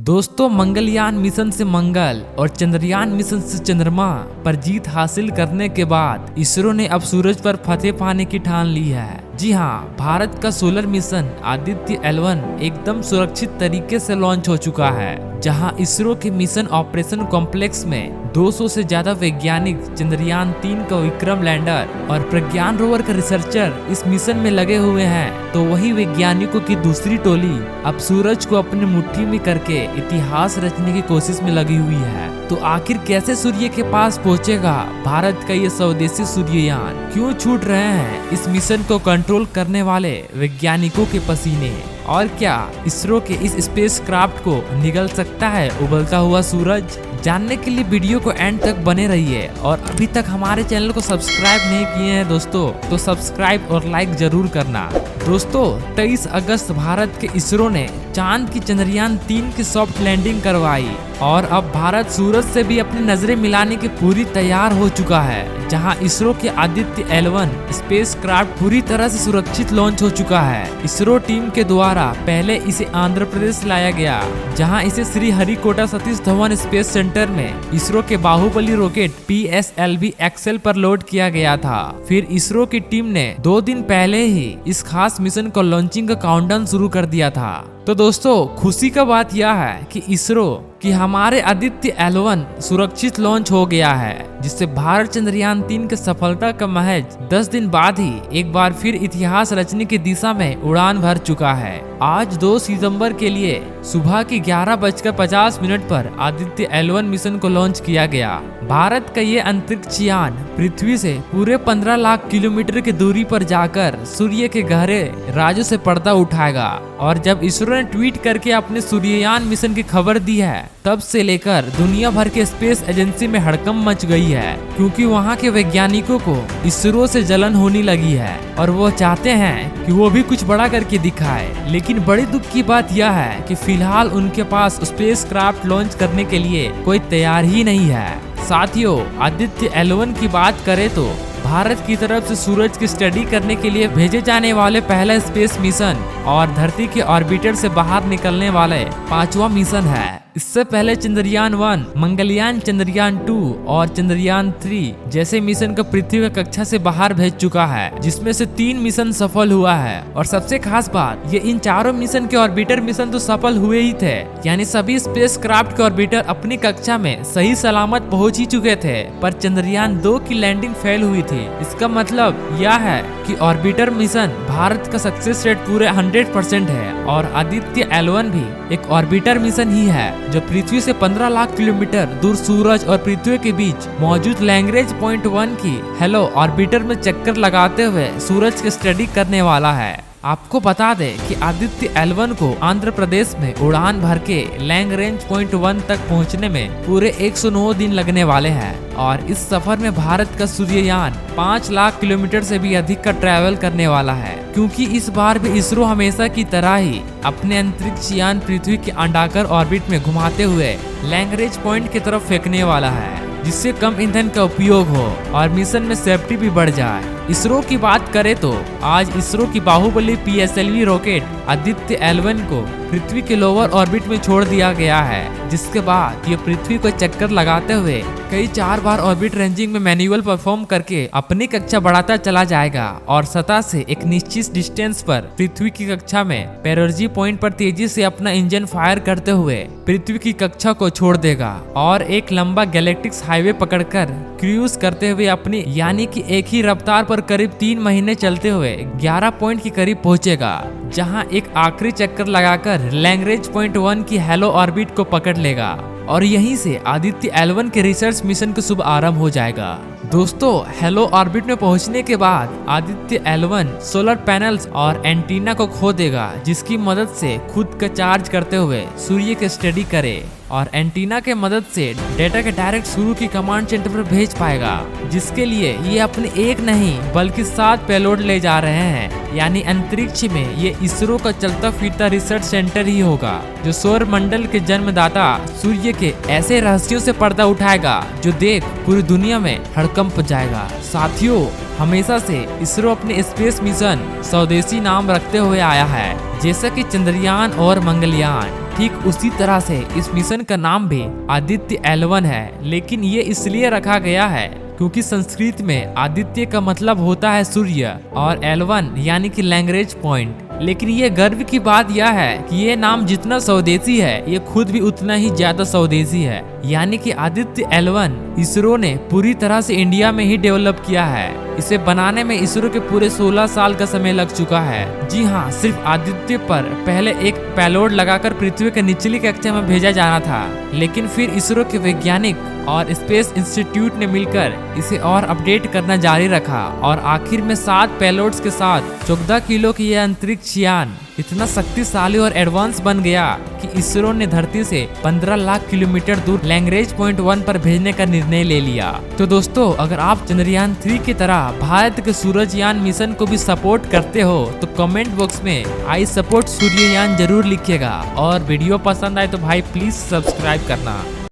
दोस्तों, मंगलयान मिशन से मंगल और चंद्रयान मिशन से चंद्रमा पर जीत हासिल करने के बाद इसरो ने अब सूरज पर फतेह पाने की ठान ली है। जी हाँ, भारत का सोलर मिशन आदित्य L1 एकदम सुरक्षित तरीके से लॉन्च हो चुका है, जहां इसरो के मिशन ऑपरेशन कॉम्प्लेक्स में 200 से ज्यादा वैज्ञानिक, चंद्रयान 3 का विक्रम लैंडर और प्रज्ञान रोवर का रिसर्चर इस मिशन में लगे हुए हैं। तो वही वैज्ञानिकों की दूसरी टोली अब सूरज को अपनी मुट्ठी में करके इतिहास रचने की कोशिश में लगी हुई है। तो आखिर कैसे सूर्य के पास पहुंचेगा भारत का ये स्वदेशी सूर्ययान? क्यों छूट रहे हैं इस मिशन को कंट्रोल करने वाले वैज्ञानिकों के पसीने? और क्या इसरो के इस स्पेस क्राफ्ट को निगल सकता है उबलता हुआ सूरज? जानने के लिए वीडियो को एंड तक बने रहिए। और अभी तक हमारे चैनल को सब्सक्राइब नहीं किए हैं दोस्तों, तो सब्सक्राइब और लाइक जरूर करना। दोस्तों, 23 अगस्त भारत के इसरो ने चांद की चंद्रयान 3 की सॉफ्ट लैंडिंग करवाई और अब भारत सूरज से भी अपनी नजरें मिलाने की पूरी तैयार हो चुका है, जहां इसरो के आदित्य L1 स्पेस क्राफ्ट पूरी तरह से सुरक्षित लॉन्च हो चुका है। इसरो टीम के द्वारा पहले इसे आंध्र प्रदेश लाया गया, जहां इसे श्री हरिकोटा सतीश धवन स्पेस सेंटर में इसरो के बाहुबली रॉकेट PSLV XL पर लोड किया गया था। फिर इसरो की टीम ने 2 दिन पहले ही इस खास मिशन को लॉन्चिंग का काउंटडाउन शुरू कर दिया था। तो दोस्तों, खुशी का बात यह है कि इसरो कि हमारे आदित्य L1 सुरक्षित लॉन्च हो गया है, जिससे भारत चंद्रयान 3 की सफलता का महज 10 दिन बाद ही एक बार फिर इतिहास रचने की दिशा में उड़ान भर चुका है। आज 2 सितंबर के लिए सुबह की 11:50 पर आदित्य L1 मिशन को लॉन्च किया गया। भारत का ये अंतरिक्ष यान पृथ्वी से पूरे 15 लाख किलोमीटर की दूरी पर जाकर सूर्य के गहरे राजों से पर्दा उठाएगा। और जब इसरो ने ट्वीट करके अपने सूर्ययान मिशन की खबर दी है, तब से लेकर दुनिया भर के स्पेस एजेंसी में हड़कंप मच गई है, क्योंकि वहां के वैज्ञानिकों को इसरो से जलन होने लगी है और वो चाहते हैं कि वो भी कुछ बड़ा करके दिखाए। लेकिन बड़ी दुख की बात यह है कि फिलहाल उनके पास स्पेस क्राफ्ट लॉन्च करने के लिए कोई तैयार ही नहीं है। साथियों, आदित्य L1 की बात करें तो भारत की तरफ से सूरज की स्टडी करने के लिए भेजे जाने वाले पहला स्पेस मिशन और धरती के ऑर्बिटर से बाहर निकलने वाले 5वां मिशन है। इससे पहले चंद्रयान 1, मंगलयान, चंद्रयान 2 और चंद्रयान 3 जैसे मिशन को पृथ्वी की कक्षा से बाहर भेज चुका है, जिसमें से 3 मिशन सफल हुआ है। और सबसे खास बात, ये इन चारों मिशन के ऑर्बिटर मिशन तो सफल हुए ही थे, यानी सभी स्पेस क्राफ्ट के ऑर्बिटर अपनी कक्षा में सही सलामत पहुंच ही चुके थे। पर चंद्रयान 2 की लैंडिंग फेल हुई थी। इसका मतलब यह है कि ऑर्बिटर मिशन भारत का सक्सेस रेट पूरे 100% है। और आदित्य L1 भी एक ऑर्बिटर मिशन ही है, जो पृथ्वी से 15 लाख किलोमीटर दूर सूरज और पृथ्वी के बीच मौजूद लैग्रेंज पॉइंट 1 की हेलो ऑर्बिटर में चक्कर लगाते हुए सूरज की स्टडी करने वाला है। आपको बता दें कि आदित्य L1 को आंध्र प्रदेश में उड़ान भर के लैग्रेंज पॉइंट 1 तक पहुंचने में पूरे 109 दिन लगने वाले हैं। और इस सफर में भारत का सूर्ययान 5 लाख किलोमीटर से भी अधिक का ट्रैवल करने वाला है, क्योंकि इस बार भी इसरो हमेशा की तरह ही अपने अंतरिक्ष यान पृथ्वी के अंडाकार ऑर्बिट में घुमाते हुए लैग्रेंज पॉइंट की तरफ फेंकने वाला है, जिससे कम ईंधन का उपयोग हो और मिशन में सेफ्टी भी बढ़ जाए। इसरो की बात करें तो आज इसरो की Baahubali PSLV rocket Aditya L1 को पृथ्वी के लोअर ऑर्बिट में छोड़ दिया गया है, जिसके बाद ये पृथ्वी को चक्कर लगाते हुए कई 4 बार ऑर्बिट रेंजिंग में मैन्युअल परफॉर्म करके अपनी कक्षा बढ़ाता चला जाएगा और सतह से एक निश्चित डिस्टेंस पर पृथ्वी की कक्षा में पेरोजी पॉइंट पर तेजी से अपना इंजन फायर करते हुए पृथ्वी की कक्षा को छोड़ देगा और एक लंबा गैलेक्टिक्स हाईवे पकड़कर क्रूज करते हुए अपनी यानी कि एक ही रफ्तार पर करीब 3 महीने चलते हुए 11 पॉइंट के करीब पहुंचेगा, जहां एक आखिरी चक्कर लगाकर लैग्रेंज पॉइंट 1 की हेलो ऑर्बिट को पकड़ लेगा और यहीं से आदित्य L1 के रिसर्च मिशन का शुभ आरंभ हो जाएगा। दोस्तों, हेलो ऑर्बिट में पहुंचने के बाद आदित्य L1 सोलर पैनल्स और एंटीना को खो देगा, जिसकी मदद से खुद का चार्ज करते हुए सूर्य की स्टडी करे और एंटीना के मदद से डेटा के डायरेक्ट शुरू की कमांड सेंटर पर भेज पाएगा, जिसके लिए ये अपने एक नहीं बल्कि 7 पेलोड ले जा रहे हैं। यानी अंतरिक्ष में ये इसरो का चलता फिरता रिसर्च सेंटर ही होगा, जो सौर मंडल के जन्मदाता सूर्य के ऐसे रहस्यों से पर्दा उठाएगा जो देख पूरी दुनिया में हड़कंप जाएगा। साथियों, हमेशा से इसरो अपने स्पेस मिशन स्वदेशी नाम रखते हुए आया है, जैसा कि चंद्रयान और मंगलयान। ठीक उसी तरह से इस मिशन का नाम भी आदित्य L1 है, लेकिन ये इसलिए रखा गया है क्योंकि संस्कृत में आदित्य का मतलब होता है सूर्य और L1 यानी कि लैंग्वेज पॉइंट। लेकिन ये गर्व की बात यह है कि ये नाम जितना स्वदेशी है ये खुद भी उतना ही ज्यादा स्वदेशी है। यानी कि आदित्य L1 इसरो ने पूरी तरह से इंडिया में ही डेवलप किया है। इसे बनाने में इसरो के पूरे 16 साल का समय लग चुका है। जी हाँ, सिर्फ आदित्य पर पहले एक पेलोड लगाकर पृथ्वी के निचली कक्षा में भेजा जाना था, लेकिन फिर इसरो के वैज्ञानिक और स्पेस इंस्टीट्यूट ने मिलकर इसे और अपडेट करना जारी रखा और आखिर में 7 पेलोड्स के साथ 14 किलो की यह अंतरिक्ष यान इतना शक्तिशाली और एडवांस बन गया कि इसरो ने धरती से 15 लाख किलोमीटर दूर लैंग्वेज पॉइंट 1 पर भेजने का निर्णय ले लिया। तो दोस्तों, अगर आप चंद्रयान 3 की तरह भारत के सूरजयान मिशन को भी सपोर्ट करते हो तो कमेंट बॉक्स में आई सपोर्ट सूर्ययान जरूर लिखिएगा और वीडियो पसंद आए तो भाई प्लीज सब्सक्राइब करना।